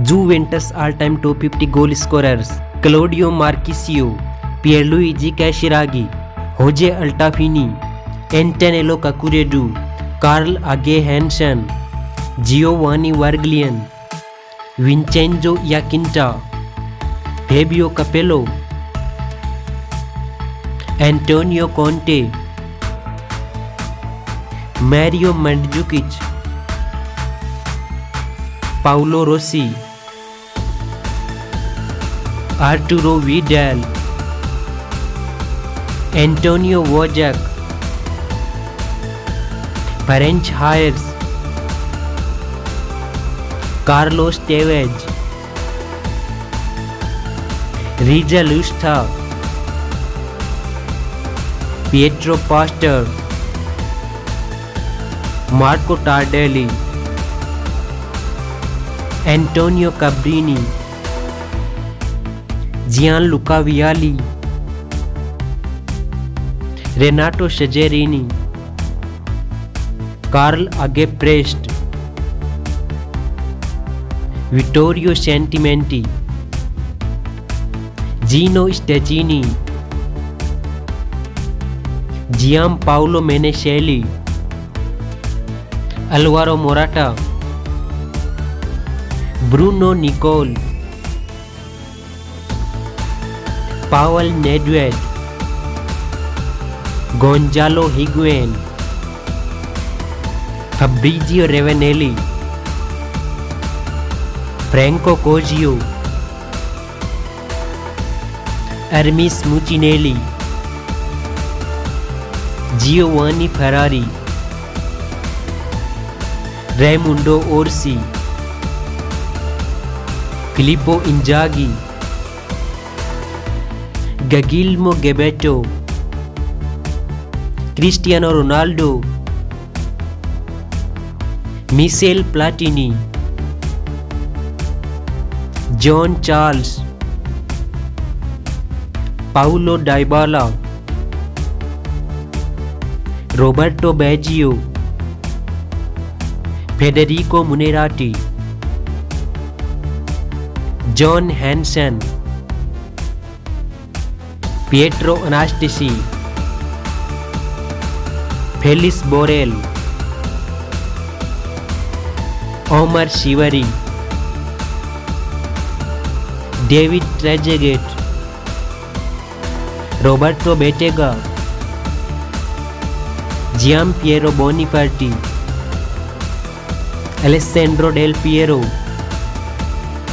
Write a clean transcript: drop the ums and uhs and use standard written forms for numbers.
Juventus all-time top 50 goal scorers: Claudio Marchisio, Pierluigi Casiraghi, Jose Altafini, Antonello Cucuredu, Carl Age Hansen, Giovanni Varglian, Vincenzo Iaquinta, Fabio Capello, Antonio Conte, Mario Mandzukic, Paolo Rossi, Arturo Vidal, Antonio Wojak, Ferenc Hayes, Carlos Tevez, Riza Lusta, Pietro Pastor, Marco Tardelli, Antonio Cabrini, Gianluca Vialli, Renato Cesarini, Carl Age Prest, Vittorio Sentimenti, Gino Stagini, Gianpaolo Meneselli, Alvaro Morata, Bruno Nicole, Pavel Nedved, Gonzalo Higuain, Fabrizio Ravanelli, Franco Cozio, Hermes Mucinelli, Giovanni Ferrari, Raimundo Orsi, Filippo Inzaghi, Guglielmo Gabetto, Cristiano Ronaldo, Michel Platini, John Charles, Paulo Dybala, Roberto Baggio, Federico Munerati, John Hansen, Pietro Anastasi, Felix Borrell, Omar Shivari, David Trezeguet, Roberto Bettega, Gianpiero Bonifaci, Alessandro Del Piero,